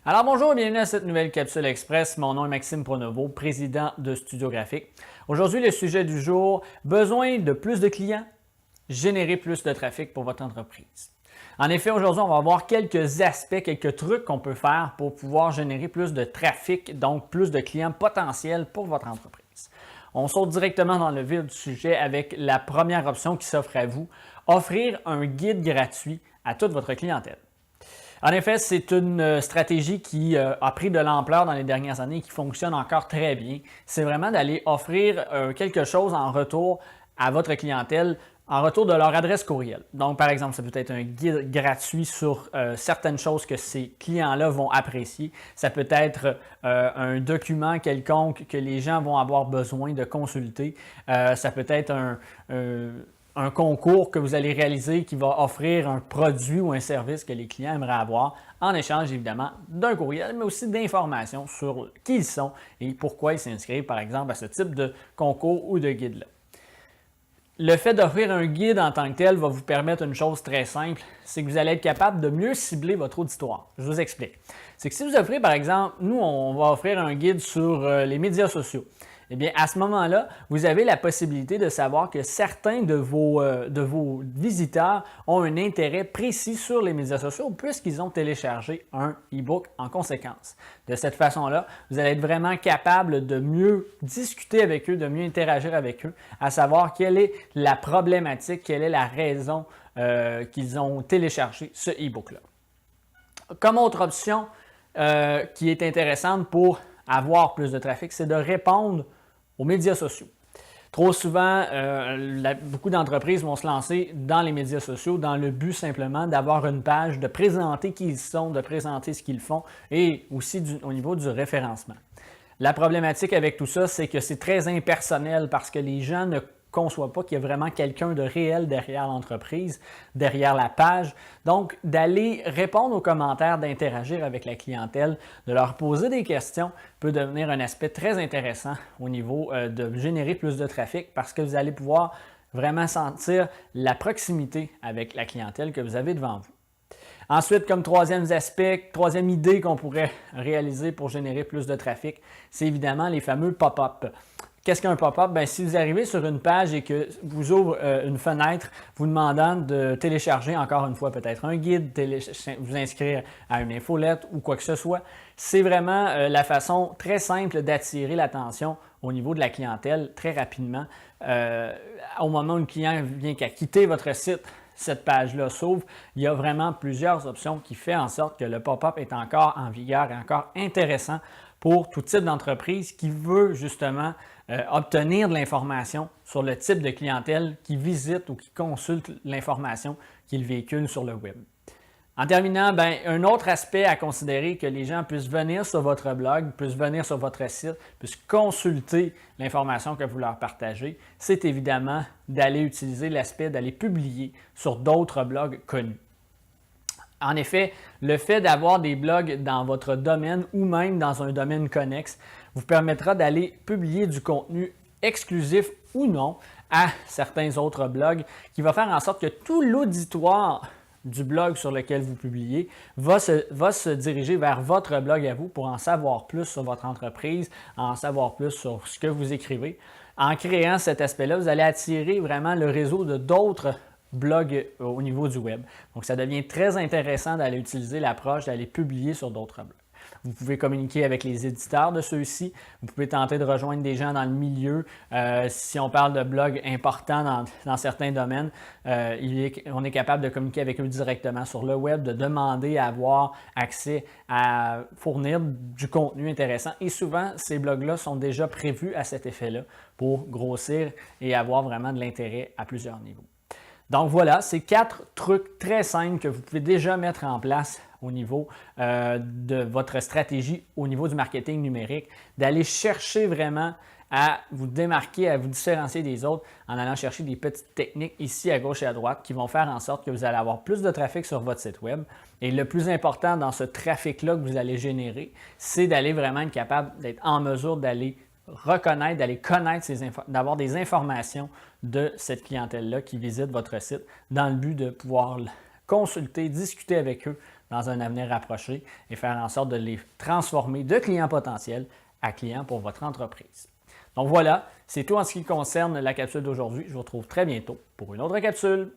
Alors bonjour et bienvenue à cette nouvelle capsule express. Mon nom est Maxime Pronovo, président de Studio Graphique. Aujourd'hui, le sujet du jour, besoin de plus de clients, générer plus de trafic pour votre entreprise. En effet, aujourd'hui, on va voir quelques aspects, quelques trucs qu'on peut faire pour pouvoir générer plus de trafic, donc plus de clients potentiels pour votre entreprise. On saute directement dans le vif du sujet avec la première option qui s'offre à vous, offrir un guide gratuit à toute votre clientèle. En effet, c'est une stratégie qui a pris de l'ampleur dans les dernières années et qui fonctionne encore très bien. C'est vraiment d'aller offrir quelque chose en retour à votre clientèle, en retour de leur adresse courriel. Donc, par exemple, ça peut être un guide gratuit sur certaines choses que ces clients-là vont apprécier. Ça peut être un document quelconque que les gens vont avoir besoin de consulter. Ça peut être un concours que vous allez réaliser qui va offrir un produit ou un service que les clients aimeraient avoir en échange évidemment d'un courriel, mais aussi d'informations sur qui ils sont et pourquoi ils s'inscrivent par exemple à ce type de concours ou de guide-là. Le fait d'offrir un guide en tant que tel va vous permettre une chose très simple, c'est que vous allez être capable de mieux cibler votre auditoire. Je vous explique. C'est que si vous offrez par exemple, nous on va offrir un guide sur les médias sociaux. Eh bien, à ce moment-là, vous avez la possibilité de savoir que certains de vos visiteurs ont un intérêt précis sur les médias sociaux puisqu'ils ont téléchargé un e-book en conséquence. De cette façon-là, vous allez être vraiment capable de mieux discuter avec eux, de mieux interagir avec eux, à savoir quelle est la problématique, quelle est la raison qu'ils ont téléchargé ce e-book-là. Comme autre option qui est intéressante pour avoir plus de trafic, c'est de répondre aux médias sociaux. Trop souvent, beaucoup d'entreprises vont se lancer dans les médias sociaux dans le but simplement d'avoir une page, de présenter qui ils sont, de présenter ce qu'ils font et aussi au niveau du référencement. La problématique avec tout ça, c'est que c'est très impersonnel parce que les gens ne conçoit pas qu'il y a vraiment quelqu'un de réel derrière l'entreprise, derrière la page. Donc, d'aller répondre aux commentaires, d'interagir avec la clientèle, de leur poser des questions peut devenir un aspect très intéressant au niveau de générer plus de trafic parce que vous allez pouvoir vraiment sentir la proximité avec la clientèle que vous avez devant vous. Ensuite, comme troisième aspect, troisième idée qu'on pourrait réaliser pour générer plus de trafic, c'est évidemment les fameux pop-up. Qu'est-ce qu'un pop-up? Bien, si vous arrivez sur une page et que vous ouvre une fenêtre vous demandant de télécharger encore une fois peut-être un guide, vous inscrire à une infolette ou quoi que ce soit, c'est vraiment la façon très simple d'attirer l'attention au niveau de la clientèle très rapidement. Au moment où le client vient qu'à quitter votre site, cette page-là s'ouvre, il y a vraiment plusieurs options qui font en sorte que le pop-up est encore en vigueur et encore intéressant pour tout type d'entreprise qui veut justement obtenir de l'information sur le type de clientèle qui visite ou qui consulte l'information qu'il véhicule sur le web. En terminant, un autre aspect à considérer que les gens puissent venir sur votre blog, puissent venir sur votre site, puissent consulter l'information que vous leur partagez, c'est évidemment d'aller utiliser l'aspect d'aller publier sur d'autres blogs connus. En effet, le fait d'avoir des blogs dans votre domaine ou même dans un domaine connexe vous permettra d'aller publier du contenu exclusif ou non à certains autres blogs qui va faire en sorte que tout l'auditoire du blog sur lequel vous publiez va se diriger vers votre blog à vous pour en savoir plus sur votre entreprise, en savoir plus sur ce que vous écrivez. En créant cet aspect-là, vous allez attirer vraiment le réseau de d'autres blogs au niveau du web. Donc, ça devient très intéressant d'aller utiliser l'approche d'aller publier sur d'autres blogs. Vous pouvez communiquer avec les éditeurs de ceux-ci. Vous pouvez tenter de rejoindre des gens dans le milieu. Si on parle de blogs importants dans certains domaines, on est capable de communiquer avec eux directement sur le web, de demander à avoir accès à fournir du contenu intéressant. Et souvent, ces blogs-là sont déjà prévus à cet effet-là pour grossir et avoir vraiment de l'intérêt à plusieurs niveaux. Donc voilà, c'est 4 trucs très simples que vous pouvez déjà mettre en place au niveau de votre stratégie, au niveau du marketing numérique, d'aller chercher vraiment à vous démarquer, à vous différencier des autres en allant chercher des petites techniques ici à gauche et à droite qui vont faire en sorte que vous allez avoir plus de trafic sur votre site web. Et le plus important dans ce trafic-là que vous allez générer, c'est d'aller vraiment être capable d'être en mesure d'aller reconnaître, d'aller connaître, d'avoir des informations de cette clientèle-là qui visite votre site dans le but de pouvoir consulter, discuter avec eux dans un avenir rapproché et faire en sorte de les transformer de clients potentiels à clients pour votre entreprise. Donc voilà, c'est tout en ce qui concerne la capsule d'aujourd'hui. Je vous retrouve très bientôt pour une autre capsule.